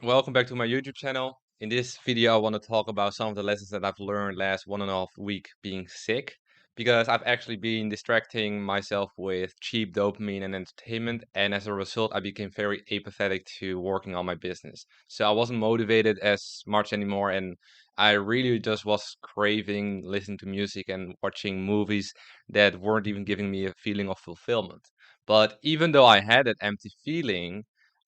Welcome back to my YouTube channel. In this video, I want to talk about some of the lessons that I've learned last 1.5 week being sick, because I've actually been distracting myself with cheap dopamine and entertainment, and as a result, I became very apathetic to working on my business. So I wasn't motivated as much anymore, and I really just was craving listening to music and watching movies that weren't even giving me a feeling of fulfillment. But even though I had that empty feeling,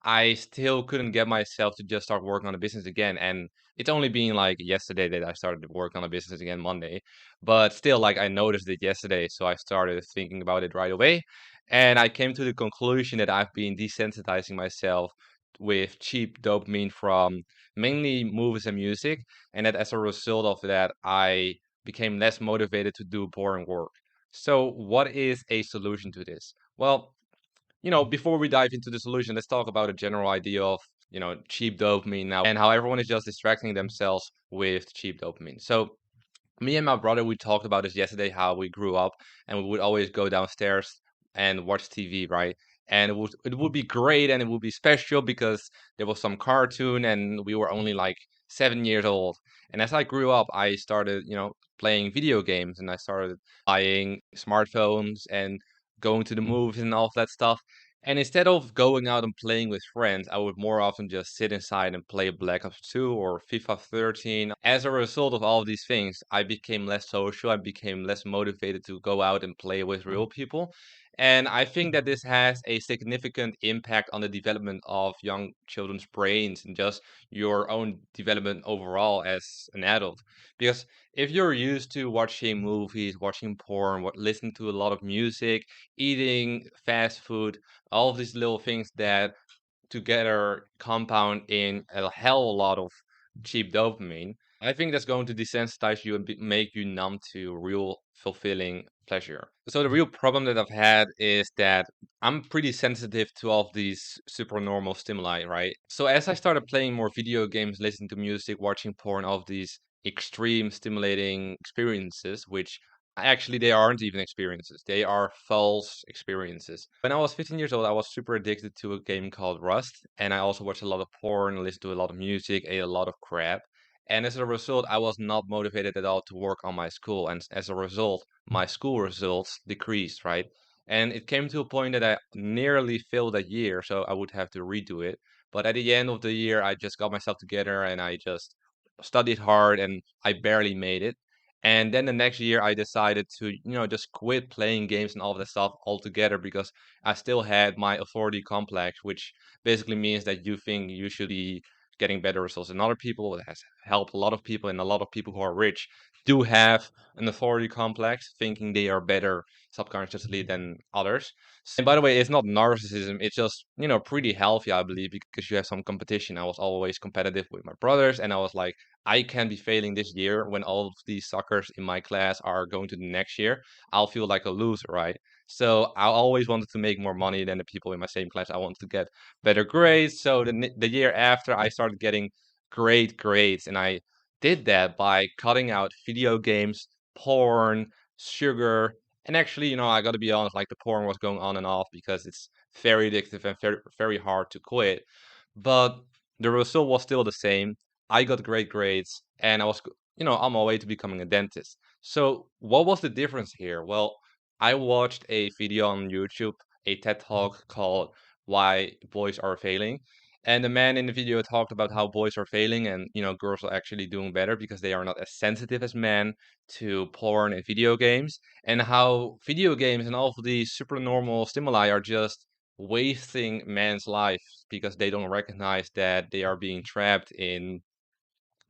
I still couldn't get myself to just start working on a business again. And it's only been like yesterday that I started to work on a business again, Monday. But still, like I noticed it yesterday. So I started thinking about it right away. And I came to the conclusion that I've been desensitizing myself with cheap dopamine from mainly movies and music. And that as a result of that, I became less motivated to do boring work. So, what is a solution to this? Well, before we dive into the solution, let's talk about a general idea of, cheap dopamine now and how everyone is just distracting themselves with cheap dopamine. So, me and my brother, we talked about this yesterday, how we grew up and we would always go downstairs and watch TV, right? And it would be great and it would be special because there was some cartoon and we were only like 7 years old. And as I grew up, I started, playing video games and I started buying smartphones and going to the movies and all of that stuff. And instead of going out and playing with friends, I would more often just sit inside and play Black Ops 2 or FIFA 13. As a result of all of these things, I became less social. I became less motivated to go out and play with real people. And I think that this has a significant impact on the development of young children's brains and just your own development overall as an adult. Because if you're used to watching movies, watching porn, listening to a lot of music, eating fast food, all of these little things that together compound in a hell of a lot of cheap dopamine, I think that's going to desensitize you and make you numb to real fulfilling pleasure. So the real problem that I've had is that I'm pretty sensitive to all of these super normal stimuli, right? So as I started playing more video games, listening to music, watching porn, all of these extreme stimulating experiences, which actually they aren't even experiences, they are false experiences. When I was 15 years old, I was super addicted to a game called Rust, and I also watched a lot of porn, listened to a lot of music, ate a lot of crap. And as a result, I was not motivated at all to work on my school. And as a result, my school results decreased, right? And it came to a point that I nearly failed that year, so I would have to redo it. But at the end of the year, I just got myself together and I just studied hard and I barely made it. And then the next year, I decided to, just quit playing games and all of that stuff altogether because I still had my authority complex, which basically means that you think you should be getting better results than other people. It has helped a lot of people, and a lot of people who are rich do have an authority complex, thinking they are better subconsciously than others. And by the way, it's not narcissism, it's just, pretty healthy, I believe, because you have some competition. I was always competitive with my brothers, and I was like, I can be failing this year when all of these suckers in my class are going to the next year. I'll feel like a loser, right? So I always wanted to make more money than the people in my same class. I wanted to get better grades. So the year after, I started getting great grades, and I did that by cutting out video games, porn, sugar, and actually, I got to be honest, like the porn was going on and off because it's very addictive and very very hard to quit. But the result was still the same. I got great grades, and I was, on my way to becoming a dentist. So what was the difference here? Well, I watched a video on YouTube, a TED Talk called "Why Boys Are Failing," and the man in the video talked about how boys are failing and girls are actually doing better because they are not as sensitive as men to porn and video games, and how video games and all of these supernormal stimuli are just wasting man's life because they don't recognize that they are being trapped in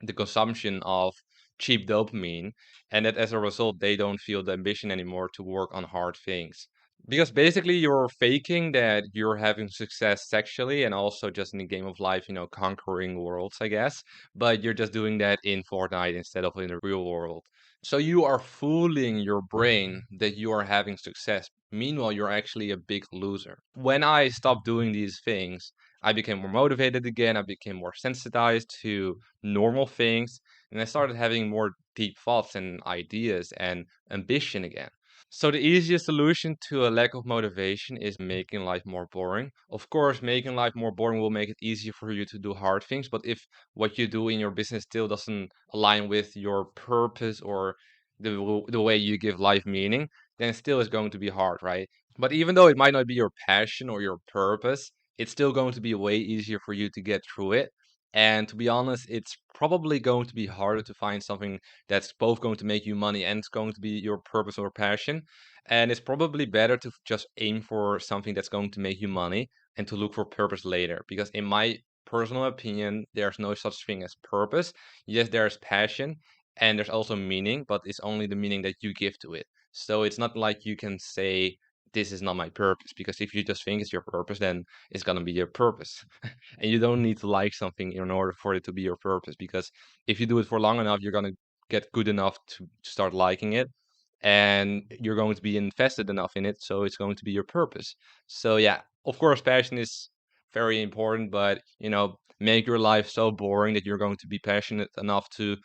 the consumption of cheap dopamine, and that as a result they don't feel the ambition anymore to work on hard things. Because basically you're faking that you're having success sexually and also just in the game of life, conquering worlds, I guess, but you're just doing that in Fortnite instead of in the real world. So you are fooling your brain that you are having success. Meanwhile, you're actually a big loser. When I stopped doing these things, I became more motivated again. I became more sensitized to normal things, and I started having more deep thoughts and ideas and ambition again. So the easiest solution to a lack of motivation is making life more boring. Of course, making life more boring will make it easier for you to do hard things, but if what you do in your business still doesn't align with your purpose or the way you give life meaning, then still it's going to be hard, right? But even though it might not be your passion or your purpose, it's still going to be way easier for you to get through it. And to be honest, it's probably going to be harder to find something that's both going to make you money and it's going to be your purpose or passion. And it's probably better to just aim for something that's going to make you money and to look for purpose later. Because in my personal opinion, there's no such thing as purpose. Yes, there's passion and there's also meaning, but it's only the meaning that you give to it. So it's not like you can say, this is not my purpose, because if you just think it's your purpose, then it's gonna be your purpose. And you don't need to like something in order for it to be your purpose, because if you do it for long enough, you're gonna get good enough to start liking it, and you're going to be invested enough in it, so it's going to be your purpose. So yeah, of course, passion is very important, but make your life so boring that you're going to be passionate enough to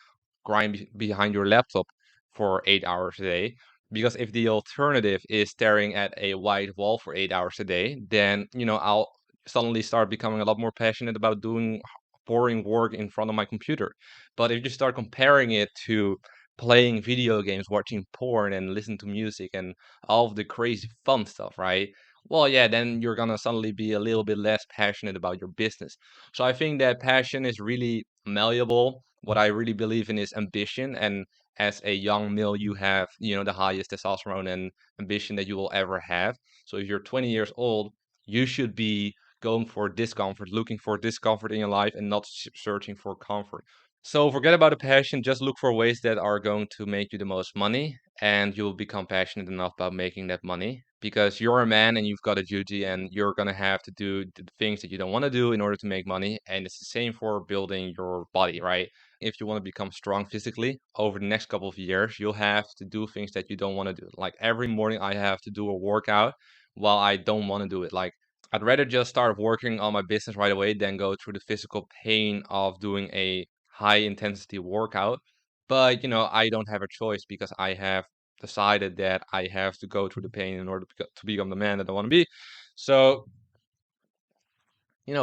grind behind your laptop for 8 hours a day. Because if the alternative is staring at a white wall for 8 hours a day, then I'll suddenly start becoming a lot more passionate about doing boring work in front of my computer. But if you start comparing it to playing video games, watching porn, and listen to music and all of the crazy fun stuff, right? Well, yeah, then you're gonna suddenly be a little bit less passionate about your business. So I think that passion is really malleable. What I really believe in is ambition, and as a young male, you have, the highest testosterone and ambition that you will ever have. So if you're 20 years old, you should be going for discomfort, looking for discomfort in your life, and not searching for comfort. So forget about the passion, just look for ways that are going to make you the most money, and you'll become passionate enough about making that money, because you're a man and you've got a duty and you're going to have to do the things that you don't want to do in order to make money. And it's the same for building your body, right? If you want to become strong physically over the next couple of years, you'll have to do things that you don't want to do. Like every morning, I have to do a workout while I don't want to do it. Like I'd rather just start working on my business right away than go through the physical pain of doing a high intensity workout. But I don't have a choice because I have decided that I have to go through the pain in order to become the man that I want to be. So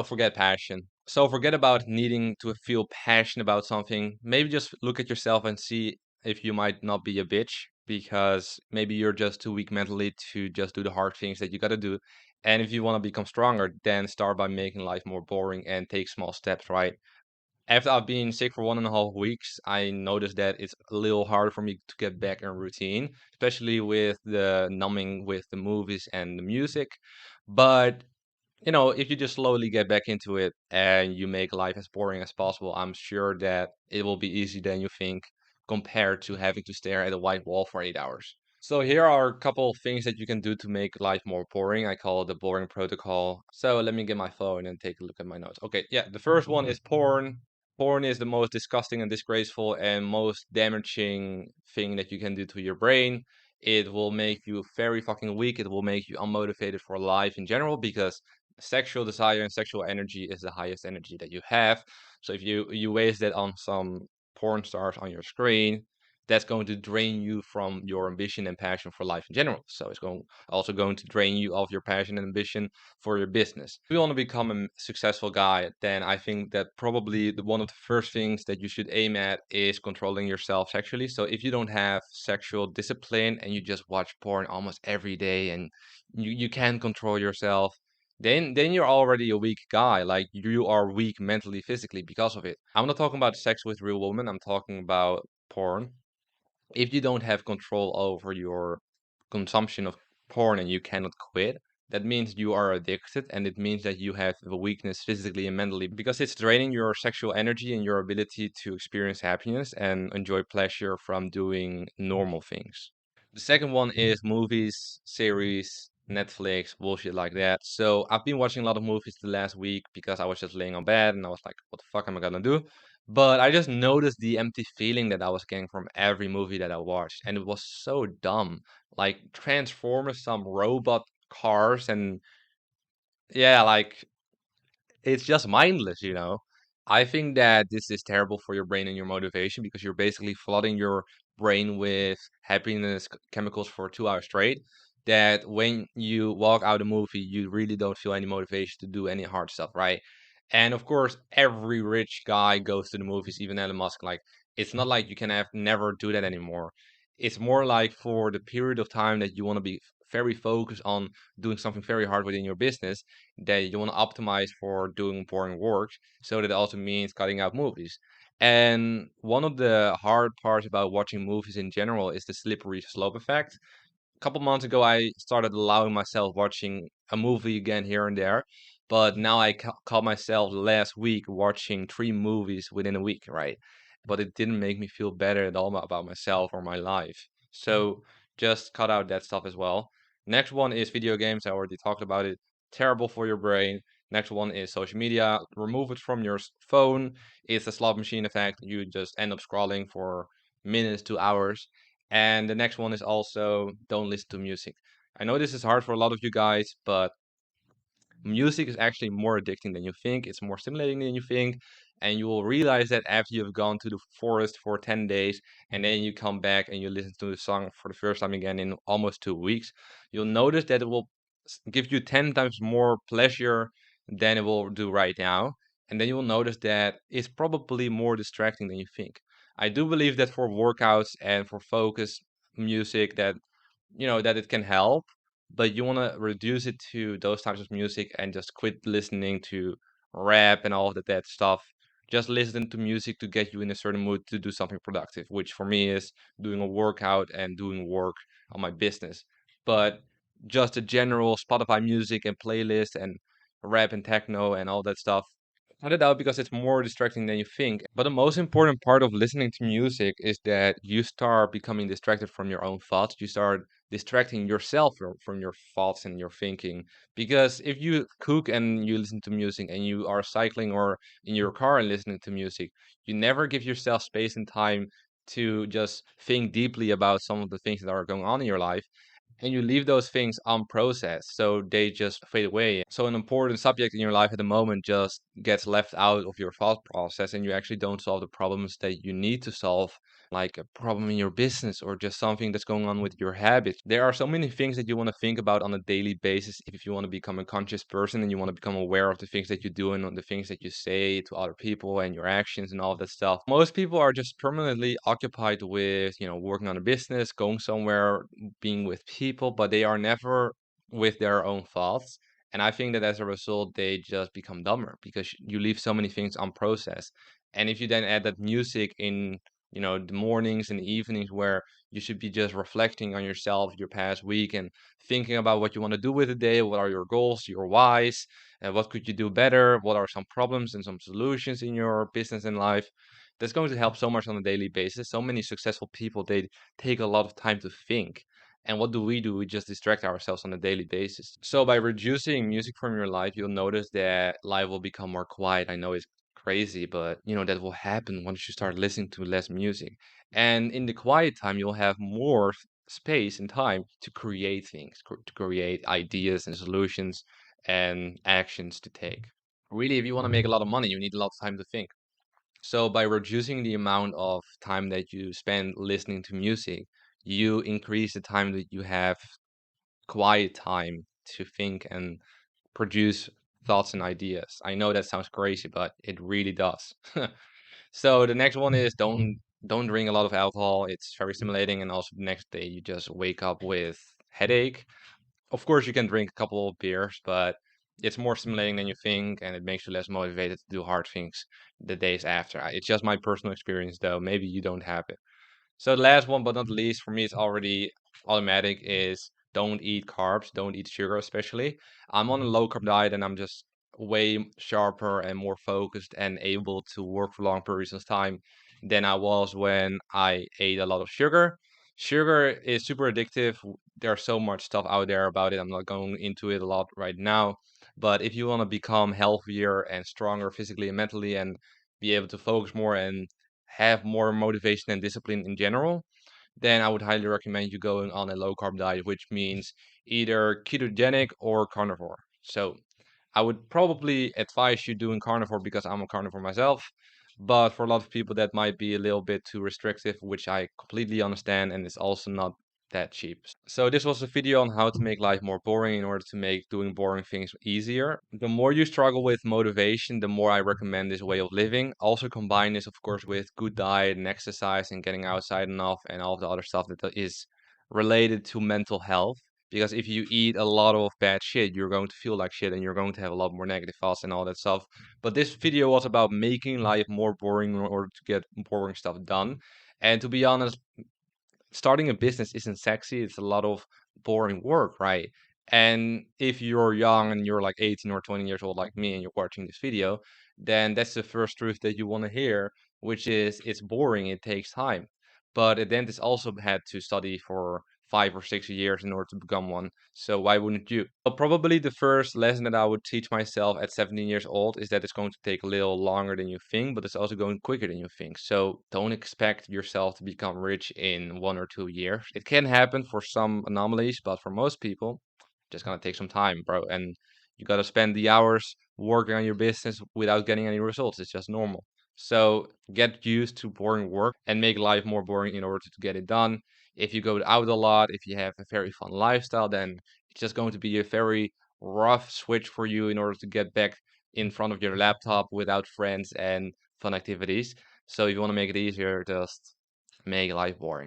forget passion. So forget about needing to feel passionate about something. Maybe just look at yourself and see if you might not be a bitch, because maybe you're just too weak mentally to just do the hard things that you got to do. And if you want to become stronger, then start by making life more boring and take small steps, right? After I've been sick for 1.5 weeks, I noticed that it's a little harder for me to get back in routine, especially with the numbing with the movies and the music. But if you just slowly get back into it and you make life as boring as possible, I'm sure that it will be easier than you think compared to having to stare at a white wall for 8 hours. So here are a couple of things that you can do to make life more boring. I call it the boring protocol. So let me get my phone and take a look at my notes. Okay, yeah, the first one is porn. Porn is the most disgusting and disgraceful and most damaging thing that you can do to your brain. It will make you very fucking weak. It will make you unmotivated for life in general, because sexual desire and sexual energy is the highest energy that you have. So if you waste that on some porn stars on your screen, that's going to drain you from your ambition and passion for life in general. So it's going to drain you of your passion and ambition for your business. If you want to become a successful guy, then I think that probably one of the first things that you should aim at is controlling yourself sexually. So if you don't have sexual discipline and you just watch porn almost every day and you can't control yourself, then you're already a weak guy. Like you are weak mentally, physically because of it. I'm not talking about sex with real women. I'm talking about porn. If you don't have control over your consumption of porn and you cannot quit, that means you are addicted, and it means that you have a weakness physically and mentally, because it's draining your sexual energy and your ability to experience happiness and enjoy pleasure from doing normal things. The second one is movies, series, Netflix, bullshit like that. So I've been watching a lot of movies the last week because I was just laying on bed and I was like, what the fuck am I gonna do? But I just noticed the empty feeling that I was getting from every movie that I watched, and it was so dumb. Like Transformers, some robot cars, and yeah, like it's just mindless. I think that this is terrible for your brain and your motivation, because you're basically flooding your brain with happiness chemicals for 2 hours straight, that when you walk out a movie, you really don't feel any motivation to do any hard stuff, right? And of course, every rich guy goes to the movies, even Elon Musk. Like, it's not like you can have never do that anymore. It's more like for the period of time that you want to be very focused on doing something very hard within your business, that you want to optimize for doing boring work. So that also means cutting out movies. And one of the hard parts about watching movies in general is the slippery slope effect. Couple months ago, I started allowing myself watching a movie again here and there, but now I caught myself last week watching 3 movies within a week, right? But it didn't make me feel better at all about myself or my life. So just cut out that stuff as well. Next one is video games. I already talked about it. Terrible for your brain. Next one is social media. Remove it from your phone. It's a slot machine effect. You just end up scrolling for minutes to hours. And the next one is also don't listen to music. I know this is hard for a lot of you guys, but music is actually more addicting than you think. It's more stimulating than you think. And you will realize that after you've gone to the forest for 10 days and then you come back and you listen to the song for the first time again in almost 2 weeks, you'll notice that it will give you 10 times more pleasure than it will do right now. And then you will notice that it's probably more distracting than you think. I do believe that for workouts and for focus music that that it can help, but you want to reduce it to those types of music and just quit listening to rap and all of that stuff. Just listen to music to get you in a certain mood to do something productive, which for me is doing a workout and doing work on my business. But just a general Spotify music and playlist and rap and techno and all that stuff, cut it out because it's more distracting than you think. But the most important part of listening to music is that you start becoming distracted from your own thoughts. You start distracting yourself from your thoughts and your thinking. Because if you cook and you listen to music and you are cycling or in your car and listening to music, you never give yourself space and time to just think deeply about some of the things that are going on in your life, and you leave those things unprocessed, so they just fade away. So an important subject in your life at the moment just gets left out of your thought process, and you actually don't solve the problems that you need to solve, like a problem in your business or just something that's going on with your habits. There are so many things that you want to think about on a daily basis if you want to become a conscious person and you want to become aware of the things that you do and the things that you say to other people and your actions and all of that stuff. Most people are just permanently occupied with, working on a business, going somewhere, being with people, but they are never with their own thoughts. And I think that as a result, they just become dumber because you leave so many things unprocessed. And if you then add that music in, the mornings and evenings where you should be just reflecting on yourself, your past week, and thinking about what you want to do with the day, what are your goals, your whys, and what could you do better, what are some problems and some solutions in your business and life. That's going to help so much on a daily basis. So many successful people, they take a lot of time to think. And what do? We just distract ourselves on a daily basis. So by reducing music from your life, you'll notice that life will become more quiet. I know it's crazy, but that will happen once you start listening to less music. And in the quiet time, you'll have more space and time to create things, to create ideas and solutions and actions to take. Really, if you want to make a lot of money, you need a lot of time to think. So by reducing the amount of time that you spend listening to music, you increase the time that you have quiet time to think and produce thoughts and ideas. I know that sounds crazy, but it really does. So the next one is don't drink a lot of alcohol. It's very stimulating, and also the next day you just wake up with headache. Of course, you can drink a couple of beers, but it's more stimulating than you think, and it makes you less motivated to do hard things the days after. It's just my personal experience, though. Maybe you don't have it. So the last one, but not least, for me, it's already automatic, is don't eat carbs, don't eat sugar, especially. I'm on a low carb diet and I'm just way sharper and more focused and able to work for long periods of time than I was when I ate a lot of sugar. Sugar is super addictive. There's so much stuff out there about it. I'm not going into it a lot right now. But if you want to become healthier and stronger physically and mentally and be able to focus more and have more motivation and discipline in general, then I would highly recommend you going on a low carb diet, which means either ketogenic or carnivore. So I would probably advise you doing carnivore because I'm a carnivore myself. But for a lot of people, that might be a little bit too restrictive, which I completely understand, and it's also not that cheap. So this was a video on how to make life more boring in order to make doing boring things easier. The more you struggle with motivation, the more I recommend this way of living. Also combine this, of course, with good diet and exercise and getting outside enough and all of the other stuff that is related to mental health. Because if you eat a lot of bad shit, you're going to feel like shit and you're going to have a lot more negative thoughts and all that stuff. But this video was about making life more boring in order to get boring stuff done. And to be honest, starting a business isn't sexy. It's a lot of boring work, right? And if you're young and you're like 18 or 20 years old like me and you're watching this video, then that's the first truth that you want to hear, which is it's boring, it takes time. But a dentist also had to study for 5 or 6 years in order to become one. So why wouldn't you? Well, probably the first lesson that I would teach myself at 17 years old is that it's going to take a little longer than you think, but it's also going quicker than you think. So don't expect yourself to become rich in 1 or 2 years. It can happen for some anomalies, but for most people, just gonna take some time, bro. And you gotta spend the hours working on your business without getting any results. It's just normal. So get used to boring work and make life more boring in order to get it done. If you go out a lot, if you have a very fun lifestyle, then it's just going to be a very rough switch for you in order to get back in front of your laptop without friends and fun activities. So if you want to make it easier, just make life boring.